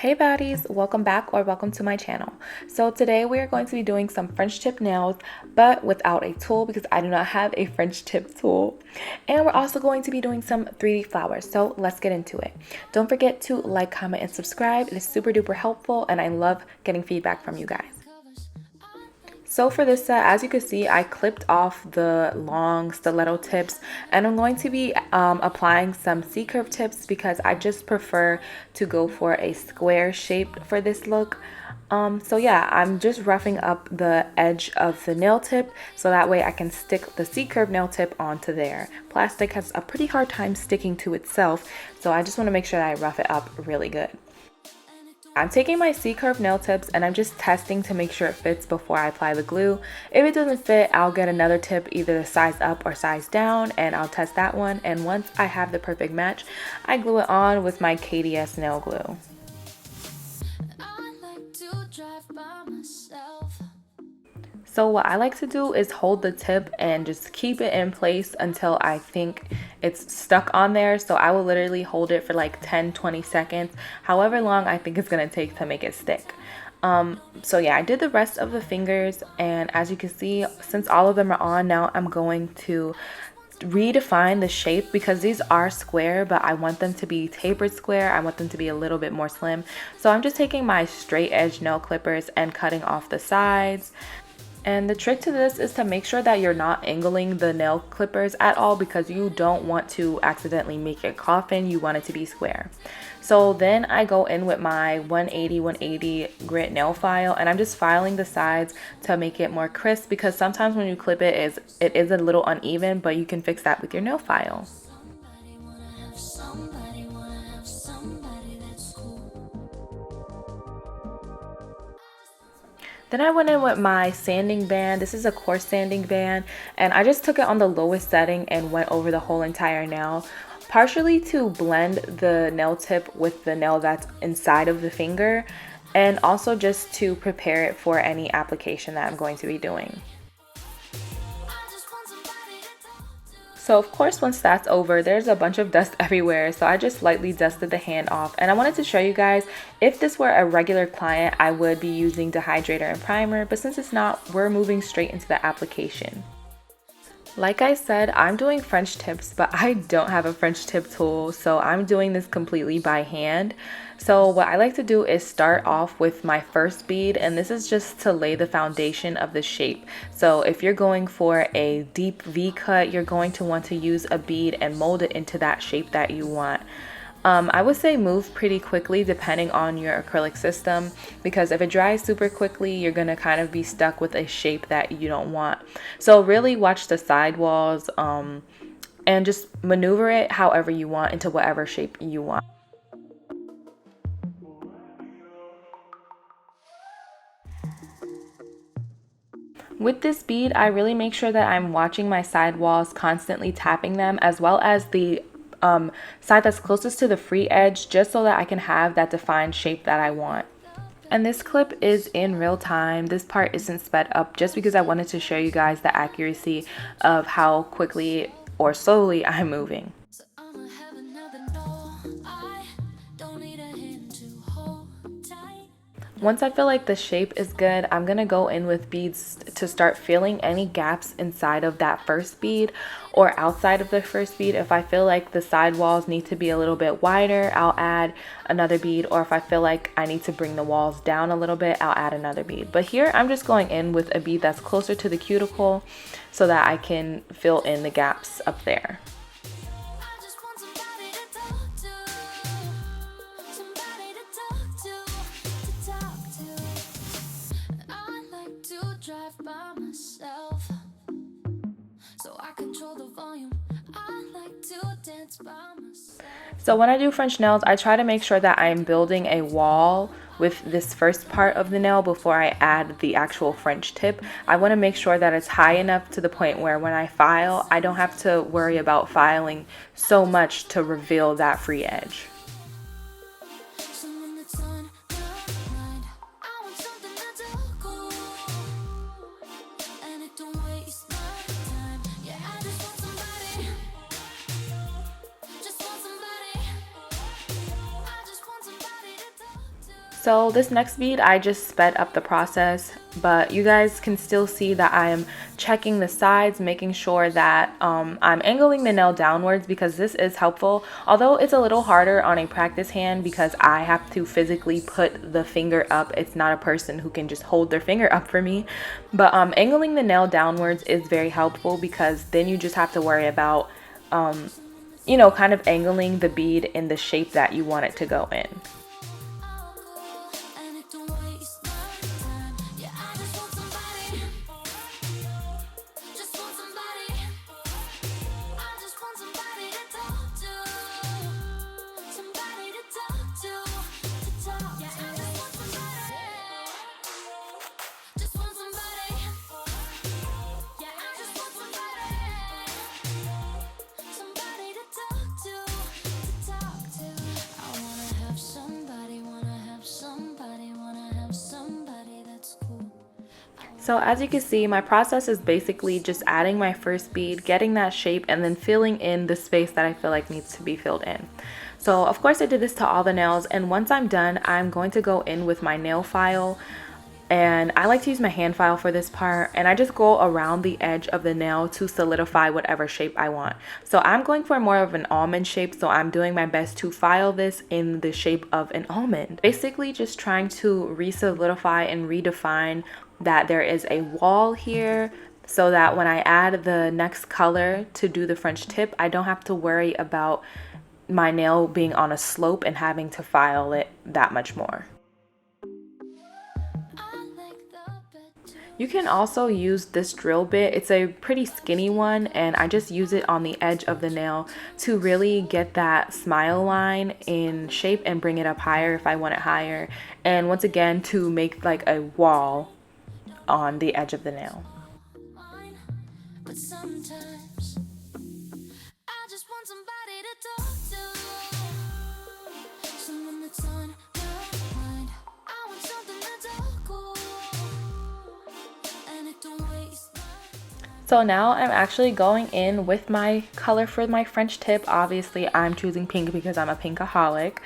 Hey baddies, welcome back or welcome to my channel. So today we are going to be doing some French tip nails, but without a tool because I do not have a French tip tool. And we're also going to be doing some 3D flowers, so let's get into it. Don't forget to like, comment, and subscribe. It is super duper helpful and I love getting feedback from you guys. So for this set, as you can see, I clipped off the long stiletto tips and I'm going to be applying some C-curve tips because I just prefer to go for a square shape for this look. So yeah, I'm just roughing up the edge of the nail tip so that way I can stick the C-curve nail tip onto there. Plastic has a pretty hard time sticking to itself, so I just want to make sure that I rough it up really good. I'm taking my C-curve nail tips and I'm just testing to make sure it fits before I apply the glue. If it doesn't fit, I'll get another tip, either the size up or size down, and I'll test that one. And once I have the perfect match, I glue it on with my KDS nail glue. So what I like to do is hold the tip and just keep it in place until I think it's stuck on there. So I will literally hold it for like 10-20 seconds, however long I think it's gonna take to make it stick. So yeah, I did the rest of the fingers, and as you can see, since all of them are on now, I'm going to redefine the shape because these are square, but I want them to be tapered square. I want them to be a little bit more slim. So I'm just taking my straight edge nail clippers and cutting off the sides. And the trick to this is to make sure that you're not angling the nail clippers at all because you don't want to accidentally make it coffin. You want it to be square. So then I go in with my 180 grit nail file and I'm just filing the sides to make it more crisp because sometimes when you clip it is a little uneven, but you can fix that with your nail file. Then I went in with my sanding band. This is a coarse sanding band, and I just took it on the lowest setting and went over the whole entire nail, partially to blend the nail tip with the nail that's inside of the finger, and also just to prepare it for any application that I'm going to be doing. So of course, once that's over, there's a bunch of dust everywhere, so I just lightly dusted the hand off. And I wanted to show you guys, if this were a regular client, I would be using dehydrator and primer, but since it's not, we're moving straight into the application. Like I said, I'm doing French tips, but I don't have a French tip tool, so I'm doing this completely by hand. So what I like to do is start off with my first bead, and this is just to lay the foundation of the shape. So if you're going for a deep V cut, you're going to want to use a bead and mold it into that shape that you want. I would say move pretty quickly depending on your acrylic system, because if it dries super quickly, you're going to kind of be stuck with a shape that you don't want. So really watch the sidewalls and just maneuver it however you want into whatever shape you want. With this bead, I really make sure that I'm watching my sidewalls, constantly tapping them, as well as the side that's closest to the free edge, just so that I can have that defined shape that I want. And this clip is in real time. This part isn't sped up just because I wanted to show you guys the accuracy of how quickly or slowly I'm moving. Once I feel like the shape is good, I'm gonna go in with beads to start filling any gaps inside of that first bead or outside of the first bead. If I feel like the side walls need to be a little bit wider, I'll add another bead, or if I feel like I need to bring the walls down a little bit, I'll add another bead. But here I'm just going in with a bead that's closer to the cuticle so that I can fill in the gaps up there. So when I do French nails, I try to make sure that I'm building a wall with this first part of the nail before I add the actual French tip. I want to make sure that it's high enough to the point where when I file, I don't have to worry about filing so much to reveal that free edge. So this next bead, I just sped up the process, but you guys can still see that I am checking the sides, making sure that I'm angling the nail downwards, because this is helpful. Although it's a little harder on a practice hand because I have to physically put the finger up. It's not a person who can just hold their finger up for me. But angling the nail downwards is very helpful, because then you just have to worry about, you know, kind of angling the bead in the shape that you want it to go in. So as you can see, my process is basically just adding my first bead, getting that shape, and then filling in the space that I feel like needs to be filled in. So of course I did this to all the nails, and once I'm done, I'm going to go in with my nail file. And I like to use my hand file for this part, and I just go around the edge of the nail to solidify whatever shape I want. So I'm going for more of an almond shape, so I'm doing my best to file this in the shape of an almond. Basically just trying to re-solidify and redefine that there is a wall here, so that when I add the next color to do the French tip, I don't have to worry about my nail being on a slope and having to file it that much more. You can also use this drill bit. It's a pretty skinny one, and I just use it on the edge of the nail to really get that smile line in shape and bring it up higher if I want it higher. And once again, to make like a wall on the edge of the nail. But sometimes I just want somebody to talk to, someone that's on my mind. I want something that's all cool, and it don't waste. So now I'm actually going in with my color for my French tip. Obviously I'm choosing pink because I'm a pinkaholic.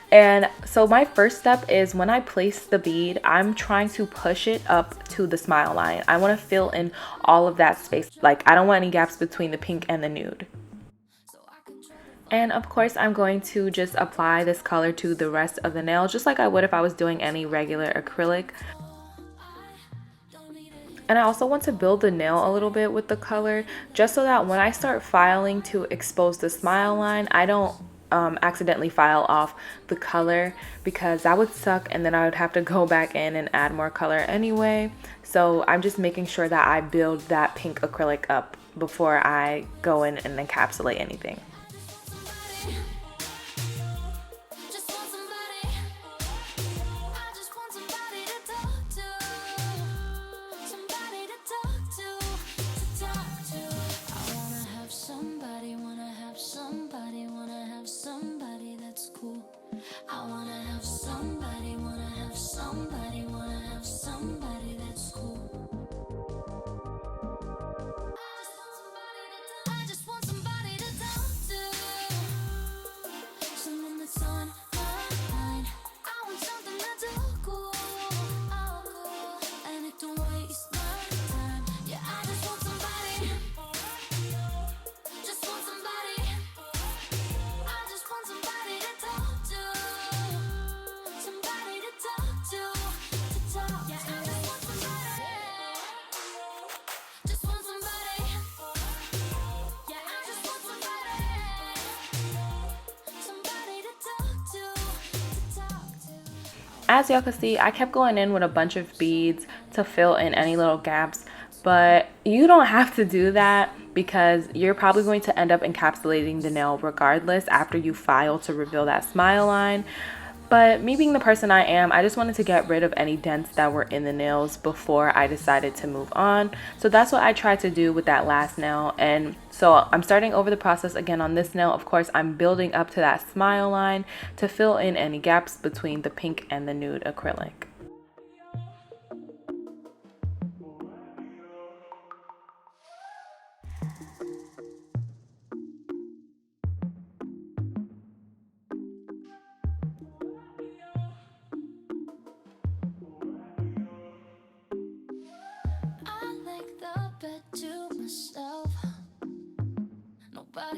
And so my first step is, when I place the bead, I'm trying to push it up to the smile line. I want to fill in all of that space. Like, I don't want any gaps between the pink and the nude. And of course I'm going to just apply this color to the rest of the nail, just like I would if I was doing any regular acrylic. And I also want to build the nail a little bit with the color, just so that when I start filing to expose the smile line, I don't accidentally file off the color, because that would suck, and then I would have to go back in and add more color anyway. So I'm just making sure that I build that pink acrylic up before I go in and encapsulate anything. As y'all can see, I kept going in with a bunch of beads to fill in any little gaps, but you don't have to do that, because you're probably going to end up encapsulating the nail regardless after you file to reveal that smile line. But me being the person I am, I just wanted to get rid of any dents that were in the nails before I decided to move on. So that's what I tried to do with that last nail. And so I'm starting over the process again on this nail. Of course, I'm building up to that smile line to fill in any gaps between the pink and the nude acrylic.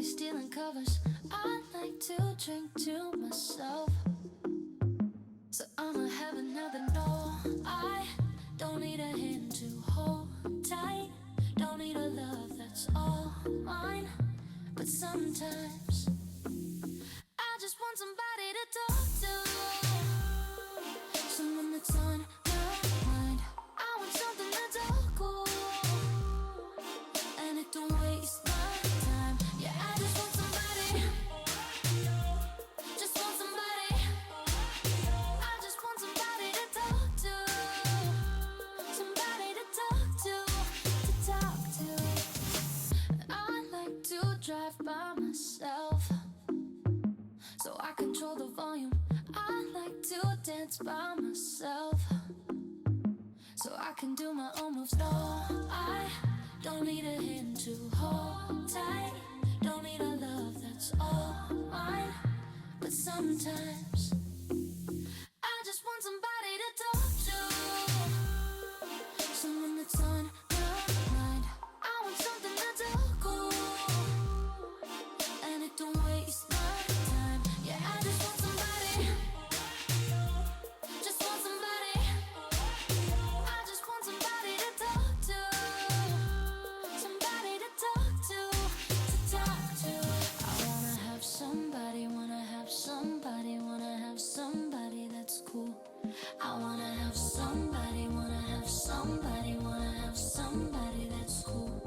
stealing covers. I like to drink to myself, so I'ma have another no. I don't need a hand to hold tight, don't need a love that's all mine. But sometimes I just want somebody to talk to, someone that's on my mind. I want something that's all cool, and it don't waste my time. Yeah, I just want somebody, just want somebody. I just want somebody to talk to, I like to drive by myself, so I control the volume. I like to dance by myself, so I can do my own moves. No, I don't need a hand to hold tight, don't need a love that's all mine. But sometimes I just want somebody to talk to, someone that's on my mind. I want something that's all cool, and it don't waste my time. Yeah, I just want somebody, just want somebody. I just want somebody to talk to, somebody to talk to, I wanna have somebody, wanna have somebody, wanna have somebody that's cool. I wanna have somebody, wanna have somebody, wanna have somebody that's cool.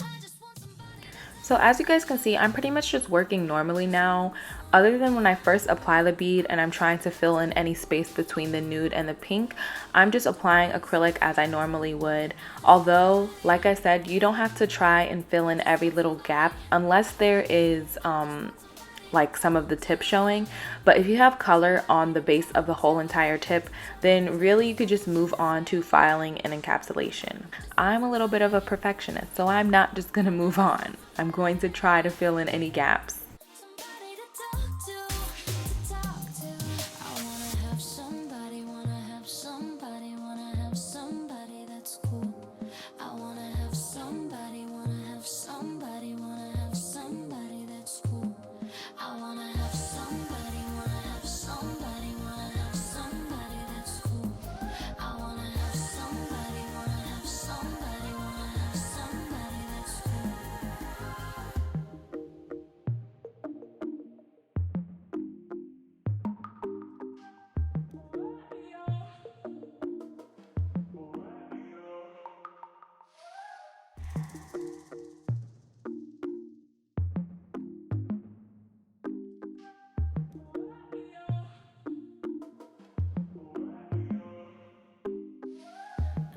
I just want somebody. So as you guys can see, I'm pretty much just working normally now, other than when I first apply the bead and I'm trying to fill in any space between the nude and the pink. I'm just applying acrylic as I normally would. Although, like I said, you don't have to try and fill in every little gap unless there is like some of the tip showing. But if you have color on the base of the whole entire tip, then really you could just move on to filing and encapsulation. I'm a little bit of a perfectionist, so I'm not just gonna move on. I'm going to try to fill in any gaps. Somebody to talk to. I wanna have somebody, wanna have somebody, wanna have somebody that's cool. I wanna have somebody, wanna have somebody, wanna have somebody that's cool. I wanna have somebody, wanna have somebody, wanna have somebody that's cool. I wanna have somebody, wanna have somebody, wanna have somebody that's cool.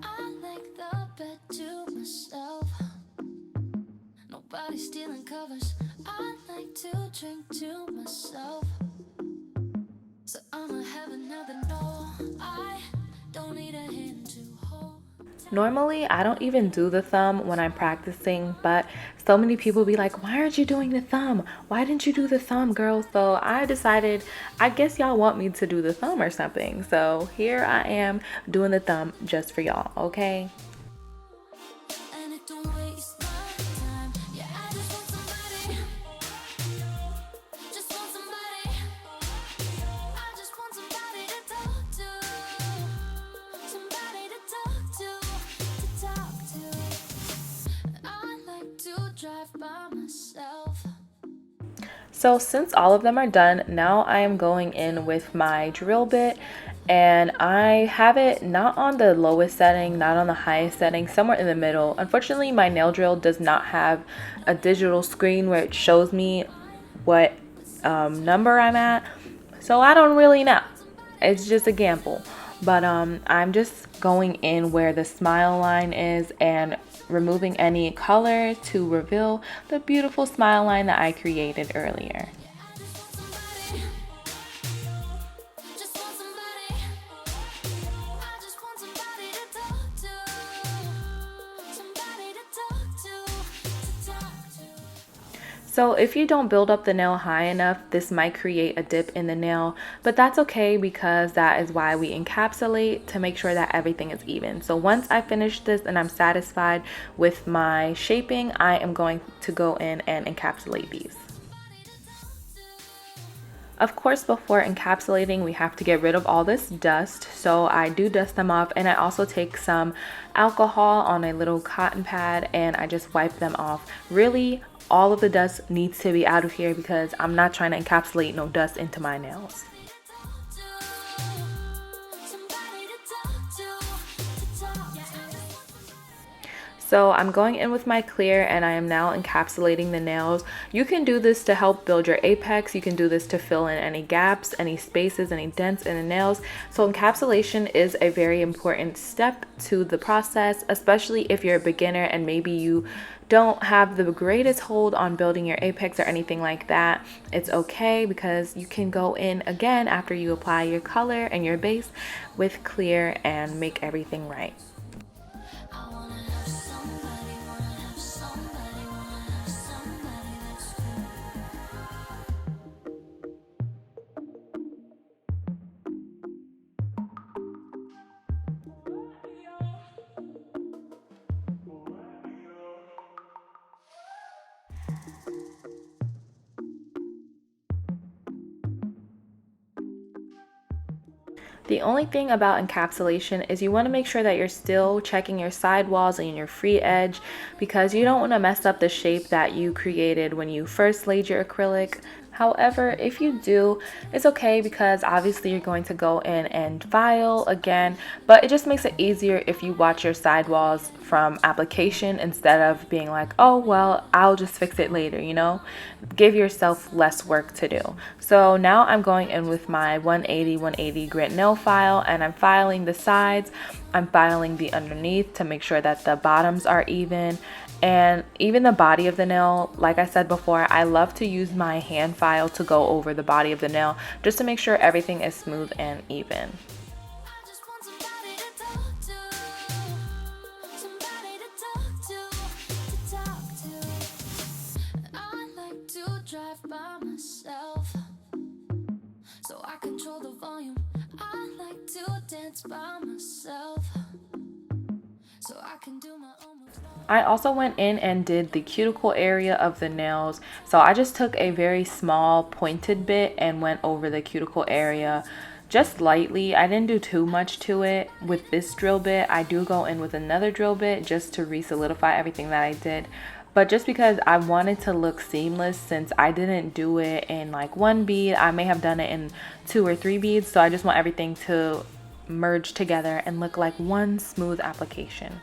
I like the bed to myself, nobody stealing covers. I like to drink to myself, so I'ma have another no. I don't need a hand to hold. Normally, I don't even do the thumb when I'm practicing, but so many people be like, why aren't you doing the thumb? Why didn't you do the thumb, girl? So I decided, I guess y'all want me to do the thumb or something. So here I am doing the thumb just for y'all, okay? And it don't waste my time. Yeah, I just want somebody, just want somebody. I just want somebody to talk to, somebody to talk to. I like to drive by myself. So since all of them are done, now I am going in with my drill bit, and I have it not on the lowest setting, not on the highest setting, somewhere in the middle. Unfortunately, my nail drill does not have a digital screen where it shows me what number I'm at, so I don't really know. It's just a gamble. But I'm just going in where the smile line is and removing any color to reveal the beautiful smile line that I created earlier. I just want somebody, just want somebody. I just want somebody to talk to, somebody to talk to. So if you don't build up the nail high enough, this might create a dip in the nail, but that's okay because that is why we encapsulate, to make sure that everything is even. So once I finish this and I'm satisfied with my shaping, I am going to go in and encapsulate these. Of course, before encapsulating, we have to get rid of all this dust. So I do dust them off, and I also take some alcohol on a little cotton pad and I just wipe them off. Really, all of the dust needs to be out of here because I'm not trying to encapsulate no dust into my nails. So I'm going in with my clear and I am now encapsulating the nails. You can do this to help build your apex. You can do this to fill in any gaps, any spaces, any dents in the nails. So encapsulation is a very important step to the process, especially if you're a beginner and maybe you don't have the greatest hold on building your apex or anything like that. It's okay because you can go in again after you apply your color and your base with clear and make everything right. The only thing about encapsulation is you want to make sure that you're still checking your sidewalls and your free edge because you don't want to mess up the shape that you created when you first laid your acrylic. However, if you do, it's okay because obviously you're going to go in and file again, but it just makes it easier if you watch your sidewalls from application instead of being like, oh, well, I'll just fix it later, you know? Give yourself less work to do. So now I'm going in with my 180 grit nail file and I'm filing the sides. I'm filing the underneath to make sure that the bottoms are even. And even the body of the nail, like I said before, I love to use my hand file to go over the body of the nail just to make sure everything is smooth and even. Drive by myself, so I control the volume. I like to dance by myself, so I can do my own moves. I also went in and did the cuticle area of the nails. So I just took a very small pointed bit and went over the cuticle area just lightly. I didn't do too much to it with this drill bit. I do go in with another drill bit just to re-solidify everything that I did. But just because I wanted to look seamless, since I didn't do it in like one bead, I may have done it in 2 or 3 beads. So I just want everything to merge together and look like one smooth application.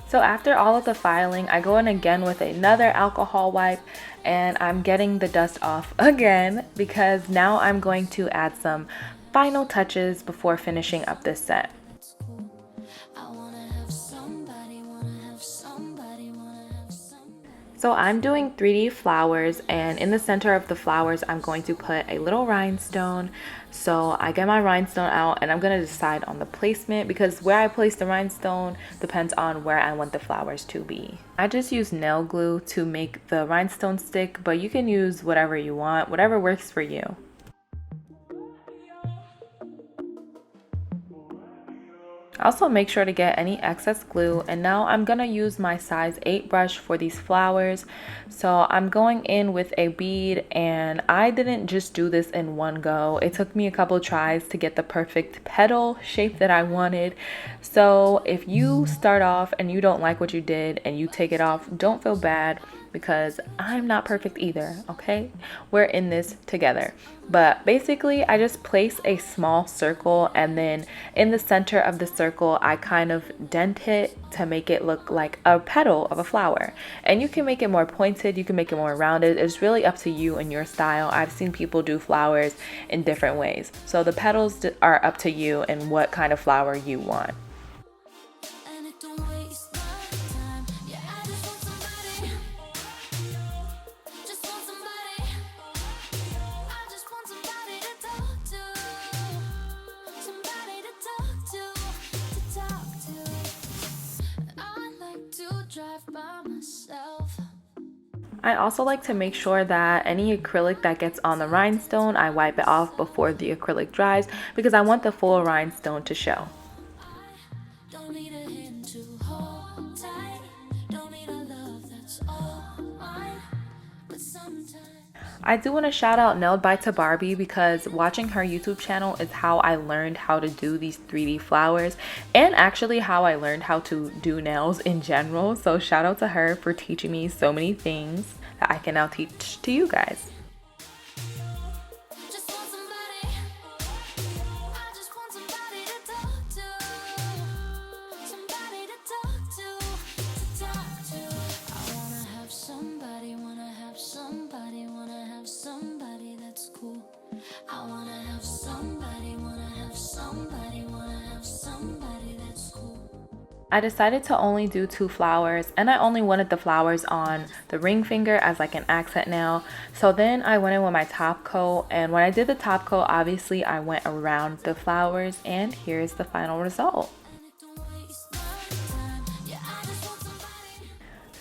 So after all of the filing, I go in again with another alcohol wipe and I'm getting the dust off again because now I'm going to add some final touches before finishing up this set. So I'm doing 3D flowers, and in the center of the flowers I'm going to put a little rhinestone. So I get my rhinestone out and I'm going to decide on the placement because where I place the rhinestone depends on where I want the flowers to be. I just use nail glue to make the rhinestone stick, but you can use whatever you want, whatever works for you. Also make sure to get any excess glue, and now I'm gonna use my size 8 brush for these flowers. So I'm going in with a bead, and I didn't just do this in one go. It took me a couple tries to get the perfect petal shape that I wanted. So if you start off and you don't like what you did and you take it off, don't feel bad, because I'm not perfect either, okay? We're in this together. But basically, I just place a small circle, and then in the center of the circle, I kind of dent it to make it look like a petal of a flower. And you can make it more pointed, you can make it more rounded. It's really up to you and your style. I've seen people do flowers in different ways. So the petals are up to you and what kind of flower you want. And it don't waste my time. Yeah, I just want somebody. Just want somebody. I just want somebody to talk to. Somebody to talk to. I like to drive by myself. I also like to make sure that any acrylic that gets on the rhinestone, I wipe it off before the acrylic dries, because I want the full rhinestone to show. Don't need a hand to hold tight. Don't need a love that's all mine. But sometimes I do want to shout out Nailed by to Barbie, because watching her YouTube channel is how I learned how to do these 3D flowers, and actually how I learned how to do nails in general. So shout out to her for teaching me so many things that I can now teach to you guys. just want somebody. I just want somebody to talk to. Somebody to talk to. I wanna have somebody, wanna have somebody that's cool. I wanna have somebody, wanna have somebody, wanna have somebody that's cool. I decided to only do 2 flowers, and I only wanted the flowers on the ring finger as like an accent nail. So then I went in with my top coat, and when I did the top coat, obviously I went around the flowers, and here's the final result. And it don't waste my time. Yeah, I just want somebody.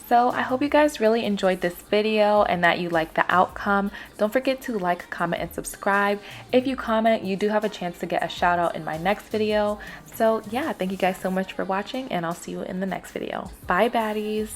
So I hope you guys really enjoyed this video and that you liked the outcome. Don't forget to like, comment, and subscribe. If you comment, you do have a chance to get a shout out in my next video. So yeah, thank you guys so much for watching, and I'll see you in the next video. Bye baddies.